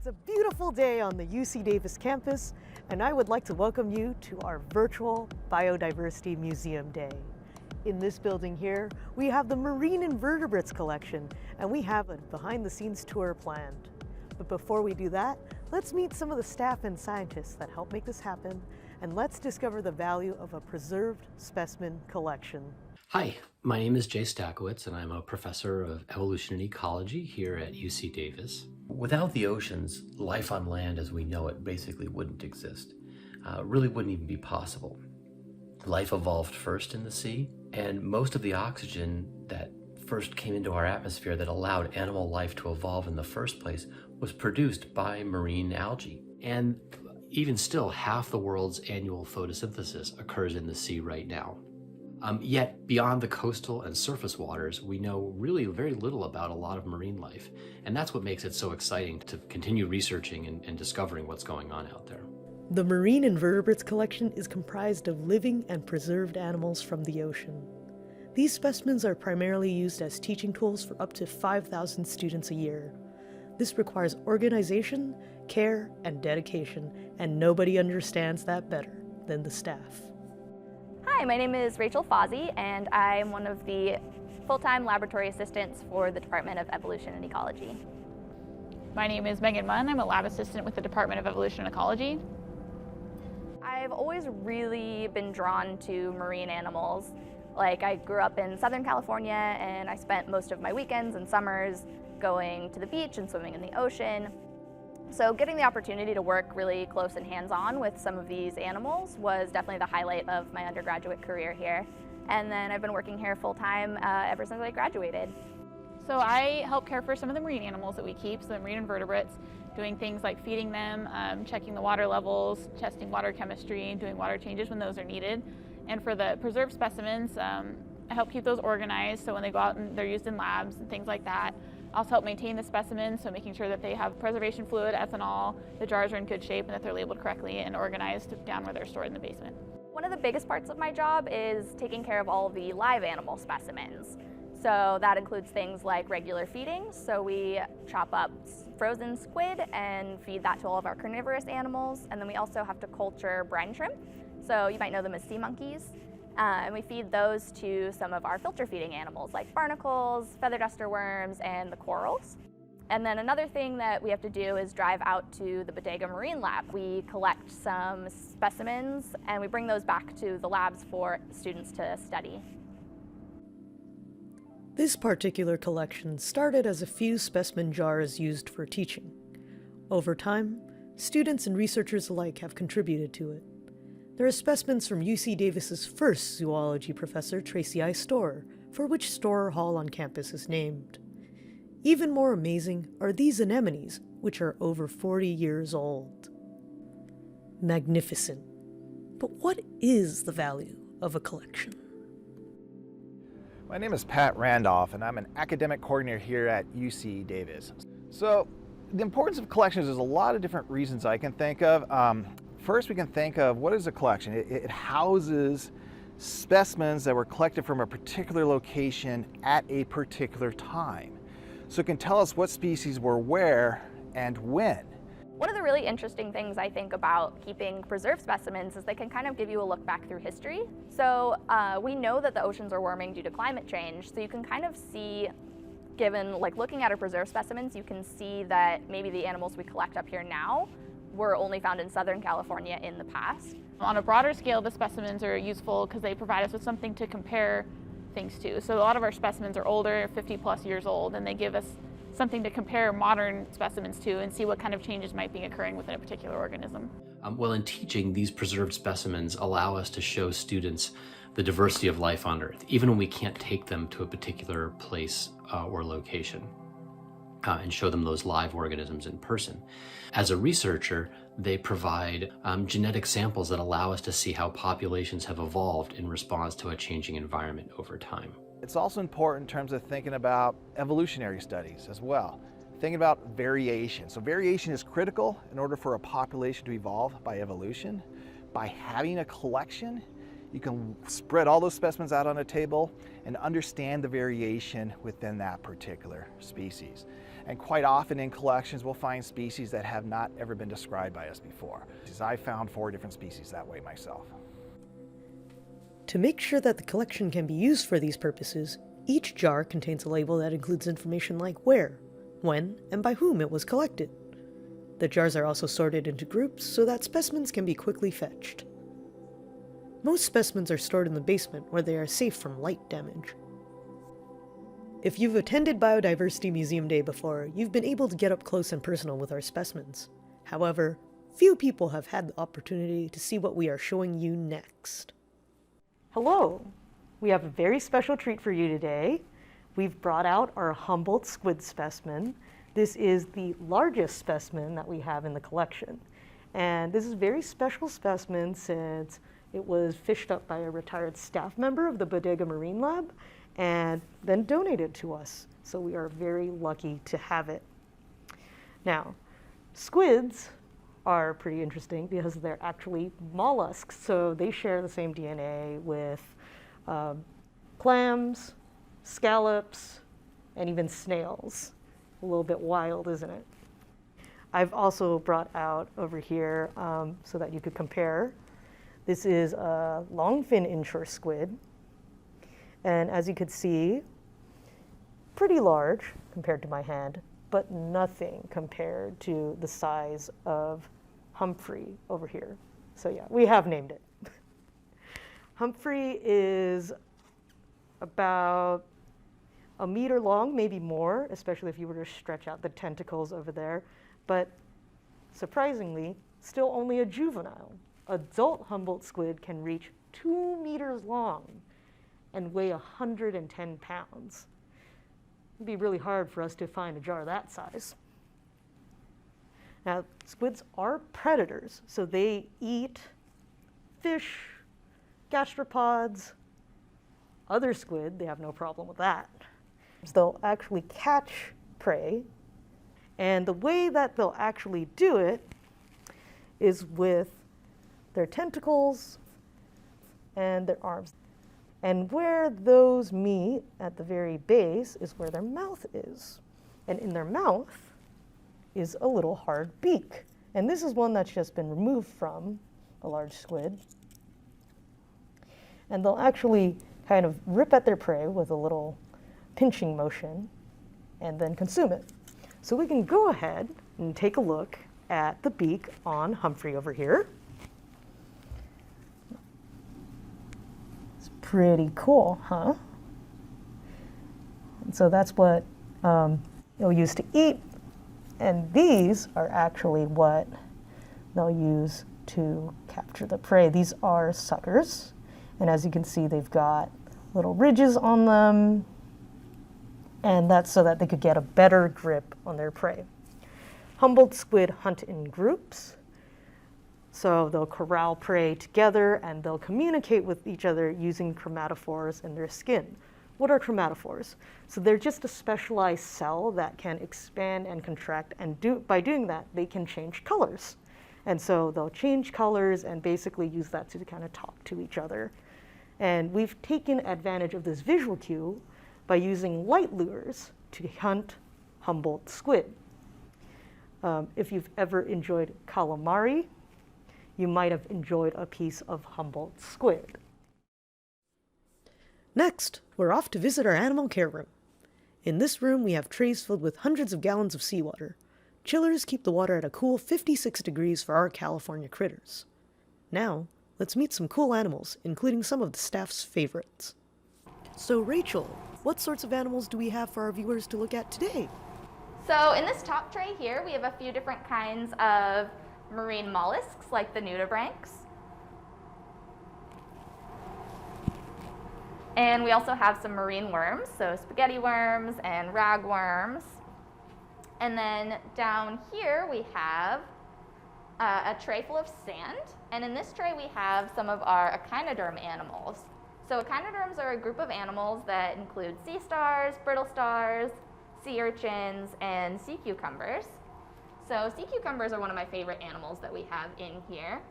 It's a beautiful day on the UC Davis campus, and I would like to welcome you to our virtual Biodiversity Museum Day. In this building here, we have the Marine Invertebrates Collection, and we have a behind-the-scenes tour planned. But before we do that, let's meet some of the staff and scientists that help make this happen, and let's discover the value of a preserved specimen collection. Hi, my name is Jay Stakowitz, and I'm a professor of evolution and ecology here at UC Davis. Without the oceans, life on land as we know it basically wouldn't exist. Really wouldn't even be possible. Life evolved first in the sea, and most of the oxygen that first came into our atmosphere that allowed animal life to evolve in the first place was produced by marine algae. And even still, half the world's annual photosynthesis occurs in the sea right now. Yet, beyond the coastal and surface waters, we know really very little about a lot of marine life. And that's what makes it so exciting to continue researching and discovering what's going on out there. The Marine Invertebrates Collection is comprised of living and preserved animals from the ocean. These specimens are primarily used as teaching tools for up to 5,000 students a year. This requires organization, care, and dedication, and nobody understands that better than the staff. Hi, my name is Rachel Fozzie, and I'm one of the full-time laboratory assistants for the Department of Evolution and Ecology. My name is Megan Munn. I'm a lab assistant with the Department of Evolution and Ecology. I've always really been drawn to marine animals. Like, I grew up in Southern California, and I spent most of my weekends and summers going to the beach and swimming in the ocean. So getting the opportunity to work really close and hands-on with some of these animals was definitely the highlight of my undergraduate career here. And then I've been working here full-time ever since I graduated. So I help care for some of the marine animals that we keep, so the marine invertebrates, doing things like feeding them, checking the water levels, testing water chemistry, doing water changes when those are needed. And for the preserved specimens, I help keep those organized, so when they go out and they're used in labs and things like that. I also help maintain the specimens, so making sure that they have preservation fluid, ethanol, the jars are in good shape, and that they're labeled correctly and organized down where they're stored in the basement. One of the biggest parts of my job is taking care of all the live animal specimens. So that includes things like regular feeding. So we chop up frozen squid and feed that to all of our carnivorous animals. And then we also have to culture brine shrimp. So you might know them as sea monkeys. And we feed those to some of our filter feeding animals like barnacles, feather duster worms, and the corals. And then another thing that we have to do is drive out to the Bodega Marine Lab. We collect some specimens and we bring those back to the labs for students to study. This particular collection started as a few specimen jars used for teaching. Over time, students and researchers alike have contributed to it. There are specimens from UC Davis's first zoology professor, Tracy I. Storer, for which Storer Hall on campus is named. Even more amazing are these anemones, which are over 40 years old. Magnificent. But what is the value of a collection? My name is Pat Randolph, and I'm an academic coordinator here at UC Davis. So the importance of collections, there's a lot of different reasons I can think of. First, we can think of what is a collection. It houses specimens that were collected from a particular location at a particular time. So it can tell us what species were where and when. One of the really interesting things I think about keeping preserved specimens is they can kind of give you a look back through history. So we know that the oceans are warming due to climate change, so you can kind of see, given like looking at our preserved specimens, you can see that maybe the animals we collect up here now were only found in Southern California in the past. On a broader scale, the specimens are useful because they provide us with something to compare things to. So a lot of our specimens are older, 50 plus years old, and they give us something to compare modern specimens to and see what kind of changes might be occurring within a particular organism. Well, in teaching, these preserved specimens allow us to show students the diversity of life on Earth, even when we can't take them to a particular place or location. And show them those live organisms in person. As a researcher, they provide genetic samples that allow us to see how populations have evolved in response to a changing environment over time. It's also important in terms of thinking about evolutionary studies as well. Thinking about variation. So variation is critical in order for a population to evolve by evolution. By having a collection, You can spread all those specimens out on a table and understand the variation within that particular species. And quite often in collections, we'll find species that have not ever been described by us before. I found 4 different species that way myself. To make sure that the collection can be used for these purposes, each jar contains a label that includes information like where, when, and by whom it was collected. The jars are also sorted into groups so that specimens can be quickly fetched. Most specimens are stored in the basement where they are safe from light damage. If you've attended Biodiversity Museum Day before, you've been able to get up close and personal with our specimens. However, few people have had the opportunity to see what we are showing you next. Hello! We have a very special treat for you today. We've brought out our Humboldt squid specimen. This is the largest specimen that we have in the collection. And this is a very special specimen since it was fished up by a retired staff member of the Bodega Marine Lab and then donated to us. So we are very lucky to have it. Now, squids are pretty interesting because they're actually mollusks, so they share the same DNA with clams, scallops, and even snails. A little bit wild, isn't it? I've also brought out over here so that you could compare. This is a longfin inshore squid. And as you could see, pretty large compared to my hand, but nothing compared to the size of Humphrey over here. So yeah, we have named it. Humphrey is about a meter long, maybe more, especially if you were to stretch out the tentacles over there. But surprisingly, still only a juvenile. Adult Humboldt squid can reach 2 meters long and weigh 110 pounds. It'd be really hard for us to find a jar that size. Now, squids are predators, so they eat fish, gastropods, other squid. They have no problem with that. So they'll actually catch prey, and the way that they'll actually do it is with their tentacles and their arms. And where those meet at the very base is where their mouth is. And in their mouth is a little hard beak. And this is one that's just been removed from a large squid. And they'll actually kind of rip at their prey with a little pinching motion and then consume it. So we can go ahead and take a look at the beak on Humphrey over here. It's pretty cool, huh? And so that's what they'll use to eat. And these are actually what they'll use to capture the prey. These are suckers. And as you can see, they've got little ridges on them. And that's so that they could get a better grip on their prey. Humboldt squid hunt in groups. So they'll corral prey together and they'll communicate with each other using chromatophores in their skin. What are chromatophores? So they're just a specialized cell that can expand and contract, and by doing that, they can change colors. And so they'll change colors and basically use that to kind of talk to each other. And we've taken advantage of this visual cue by using light lures to hunt Humboldt squid. If you've ever enjoyed calamari, you might have enjoyed a piece of Humboldt squid. Next, we're off to visit our animal care room. In this room, we have trays filled with hundreds of gallons of seawater. Chillers keep the water at a cool 56 degrees for our California critters. Now, let's meet some cool animals, including some of the staff's favorites. So Rachel, what sorts of animals do we have for our viewers to look at today? So in this top tray here, we have a few different kinds of marine mollusks, like the nudibranchs. And we also have some marine worms, so spaghetti worms and ragworms. And then down here we have a tray full of sand. And in this tray we have some of our echinoderm animals. So echinoderms are a group of animals that include sea stars, brittle stars, sea urchins, and sea cucumbers. So sea cucumbers are one of my favorite animals that we have in here.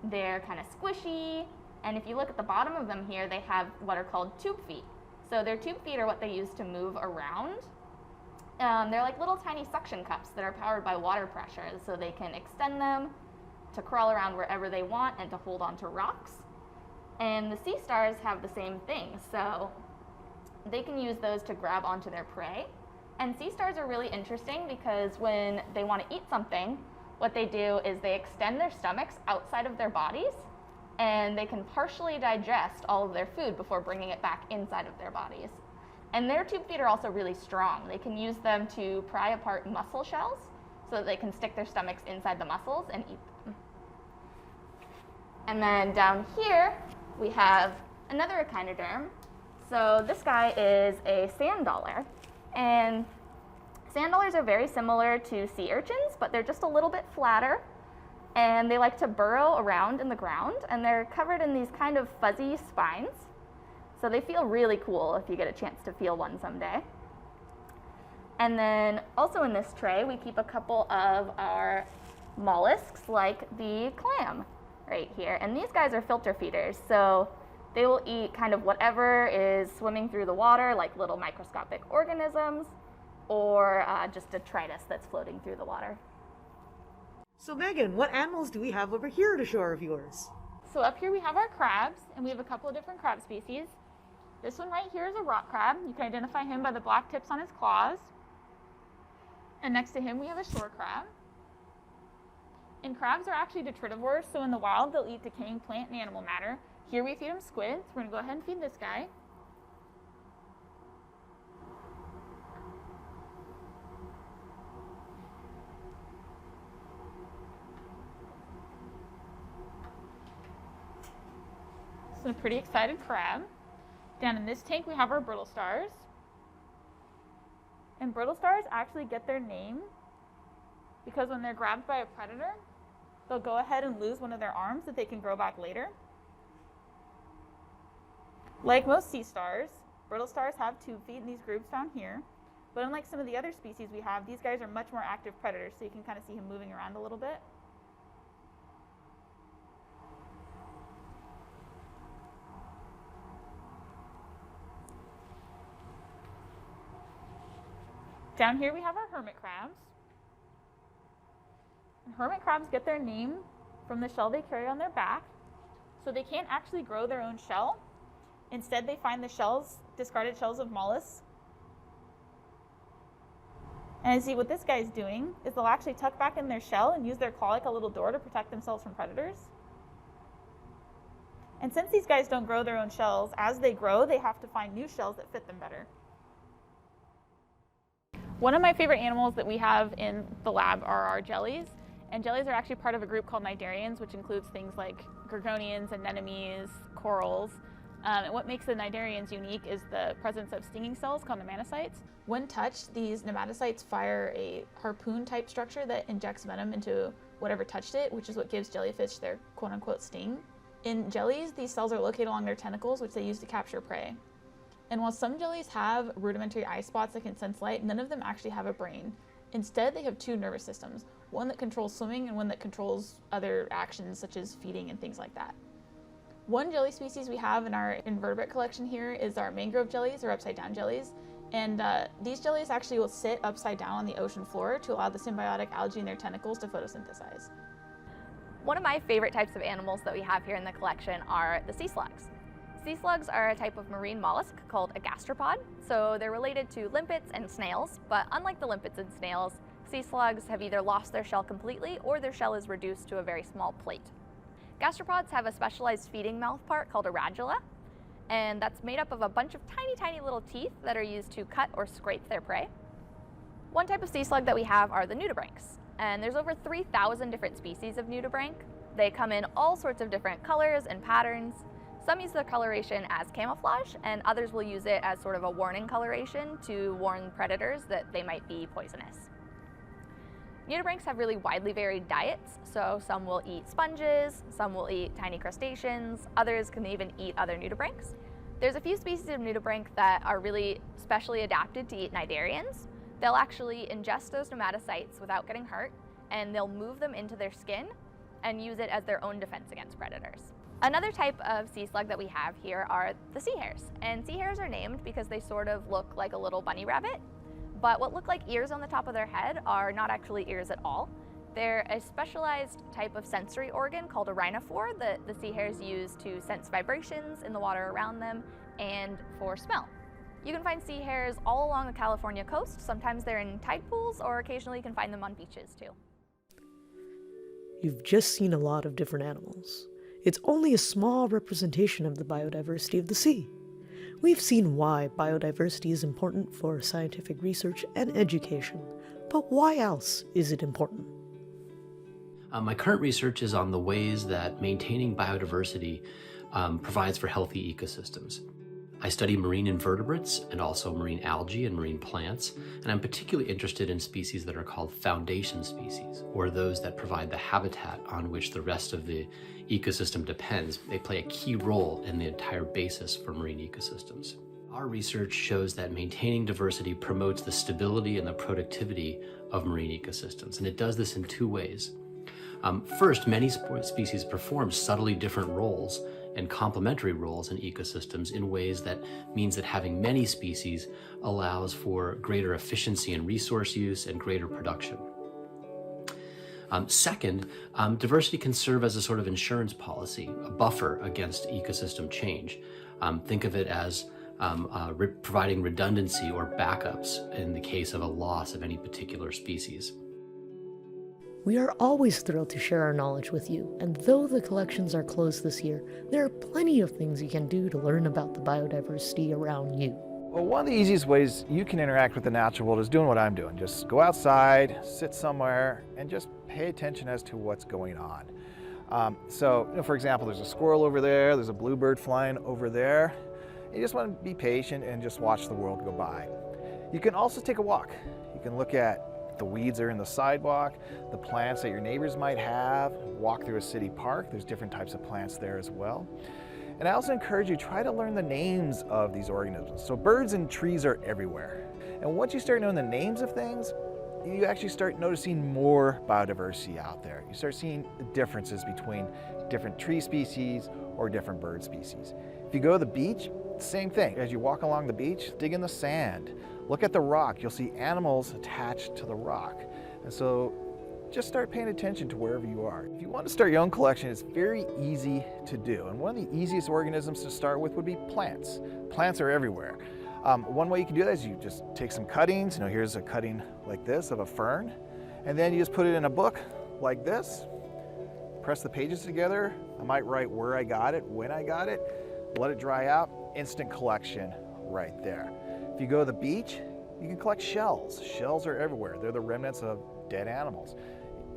They're kind of squishy, and if you look at the bottom of them here, they have what are called tube feet. So their tube feet are what they use to move around. They're like little tiny suction cups that are powered by water pressure, so they can extend them to crawl around wherever they want and to hold onto rocks. And the sea stars have the same thing, so they can use those to grab onto their prey. And sea stars are really interesting because when they want to eat something, what they do is they extend their stomachs outside of their bodies, and they can partially digest all of their food before bringing it back inside of their bodies. And their tube feet are also really strong. They can use them to pry apart mussel shells so that they can stick their stomachs inside the mussels and eat them. And then down here, we have another echinoderm. So this guy is a sand dollar. And sand dollars are very similar to sea urchins, but they're just a little bit flatter. And they like to burrow around in the ground, and they're covered in these kind of fuzzy spines. So they feel really cool if you get a chance to feel one someday. And then also in this tray, we keep a couple of our mollusks like the clam right here. And these guys are filter feeders, so they will eat kind of whatever is swimming through the water, like little microscopic organisms, or just detritus that's floating through the water. So Megan, what animals do we have over here to show our viewers? So up here we have our crabs, and we have a couple of different crab species. This one right here is a rock crab. You can identify him by the black tips on his claws. And next to him we have a shore crab. And crabs are actually detritivores, so in the wild they'll eat decaying plant and animal matter. Here we feed them squids. We're going to go ahead and feed this guy. So a pretty excited crab. Down in this tank we have our brittle stars. And brittle stars actually get their name because when they're grabbed by a predator, they'll go ahead and lose one of their arms that they can grow back later. Like most sea stars, brittle stars have tube feet in these groups down here. But unlike some of the other species we have, these guys are much more active predators, so you can kind of see him moving around a little bit. Down here we have our hermit crabs. And hermit crabs get their name from the shell they carry on their back. So they can't actually grow their own shell. Instead, they find the shells, discarded shells of mollusks. And see what this guy's doing is they'll actually tuck back in their shell and use their claw like a little door to protect themselves from predators. And since these guys don't grow their own shells, as they grow, they have to find new shells that fit them better. One of my favorite animals that we have in the lab are our jellies. And jellies are actually part of a group called cnidarians, which includes things like gorgonians, anemones, corals. And what makes the cnidarians unique is the presence of stinging cells called nematocytes. When touched, these nematocytes fire a harpoon-type structure that injects venom into whatever touched it, which is what gives jellyfish their quote-unquote sting. In jellies, these cells are located along their tentacles, which they use to capture prey. And while some jellies have rudimentary eye spots that can sense light, none of them actually have a brain. Instead, they have two nervous systems, one that controls swimming and one that controls other actions such as feeding and things like that. One jelly species we have in our invertebrate collection here is our mangrove jellies, or upside down jellies. And these jellies actually will sit upside down on the ocean floor to allow the symbiotic algae in their tentacles to photosynthesize. One of my favorite types of animals that we have here in the collection are the sea slugs. Sea slugs are a type of marine mollusk called a gastropod. So they're related to limpets and snails, but unlike the limpets and snails, sea slugs have either lost their shell completely or their shell is reduced to a very small plate. Gastropods have a specialized feeding mouth part called a radula, and that's made up of a bunch of tiny, tiny little teeth that are used to cut or scrape their prey. One type of sea slug that we have are the nudibranchs, and there's over 3,000 different species of nudibranch. They come in all sorts of different colors and patterns. Some use the coloration as camouflage, and others will use it as sort of a warning coloration to warn predators that they might be poisonous. Nudibranchs have really widely varied diets, so some will eat sponges, some will eat tiny crustaceans, others can even eat other nudibranchs. There's a few species of nudibranch that are really specially adapted to eat cnidarians. They'll actually ingest those nematocytes without getting hurt, and they'll move them into their skin and use it as their own defense against predators. Another type of sea slug that we have here are the sea hares. And sea hares are named because they sort of look like a little bunny rabbit, but what look like ears on the top of their head are not actually ears at all. They're a specialized type of sensory organ called a rhinophore that the sea hares use to sense vibrations in the water around them and for smell. You can find sea hares all along the California coast. Sometimes they're in tide pools, or occasionally you can find them on beaches too. You've just seen a lot of different animals. It's only a small representation of the biodiversity of the sea. We've seen why biodiversity is important for scientific research and education, but why else is it important? My current research is on the ways that maintaining biodiversity provides for healthy ecosystems. I study marine invertebrates and also marine algae and marine plants, and I'm particularly interested in species that are called foundation species, or those that provide the habitat on which the rest of the ecosystem depends. They play a key role in the entire basis for marine ecosystems. Our research shows that maintaining diversity promotes the stability and the productivity of marine ecosystems, and it does this in two ways. First, many species perform subtly different roles and complementary roles in ecosystems in ways that means that having many species allows for greater efficiency in resource use and greater production. Second, diversity can serve as a sort of insurance policy, a buffer against ecosystem change. Think of it as providing redundancy or backups in the case of a loss of any particular species. We are always thrilled to share our knowledge with you, and though the collections are closed this year, there are plenty of things you can do to learn about the biodiversity around you. Well, one of the easiest ways you can interact with the natural world is doing what I'm doing. Just go outside, sit somewhere, and just pay attention as to what's going on. For example, there's a squirrel over there, there's a bluebird flying over there. You just want to be patient and just watch the world go by. You can also take a walk. You can look at the weeds that are in the sidewalk, the plants that your neighbors might have, walk through a city park. There's different types of plants there as well. And I also encourage you, try to learn the names of these organisms. So birds and trees are everywhere. And once you start knowing the names of things, you actually start noticing more biodiversity out there. You start seeing the differences between different tree species or different bird species. If you go to the beach, same thing. As you walk along the beach, dig in the sand. Look at the rock. You'll see animals attached to the rock. And so just start paying attention to wherever you are. If you want to start your own collection, it's very easy to do. And one of the easiest organisms to start with would be plants. Plants are everywhere. One way you can do that is you just take some cuttings. Here's a cutting like this of a fern. And then you just put it in a book like this. Press the pages together. I might write where I got it, when I got it. Let it dry out. Instant collection right there. If you go to the beach, you can collect shells. Shells are everywhere. They're the remnants of dead animals.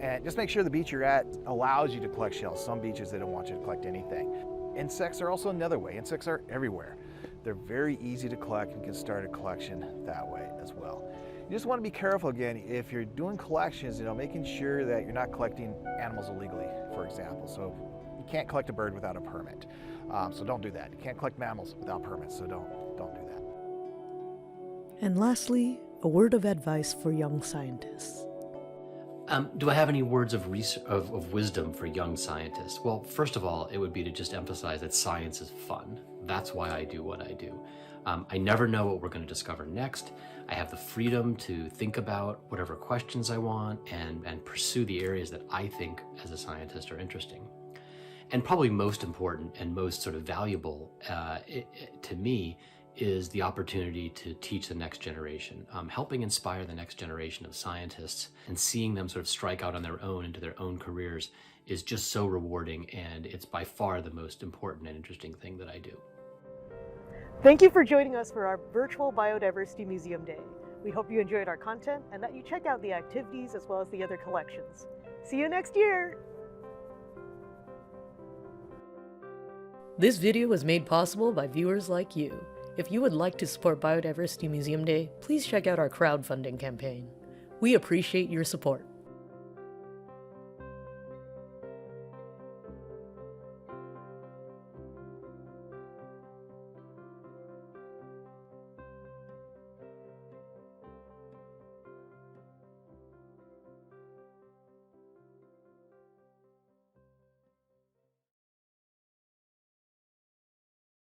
And just make sure the beach you're at allows you to collect shells. Some beaches, they don't want you to collect anything. Insects are also another way. Insects are everywhere. They're very easy to collect. You can start a collection that way as well. You just want to be careful again if you're doing collections, making sure that you're not collecting animals illegally, for example. So you can't collect a bird without a permit. So don't do that. You can't collect mammals without permits, so don't do that. And lastly, a word of advice for young scientists. Do I have any words of wisdom for young scientists? Well, first of all, it would be to just emphasize that science is fun. That's why I do what I do. I never know what we're going to discover next. I have the freedom to think about whatever questions I want and pursue the areas that I think as a scientist are interesting. And probably most important and most sort of valuable to me is the opportunity to teach the next generation, helping inspire the next generation of scientists and seeing them sort of strike out on their own into their own careers is just so rewarding, and it's by far the most important and interesting thing that I do. Thank you for joining us for our virtual Biodiversity Museum Day. We hope you enjoyed our content and that you check out the activities as well as the other collections. See you next year! This video was made possible by viewers like you. If you would like to support Biodiversity Museum Day, please check out our crowdfunding campaign. We appreciate your support.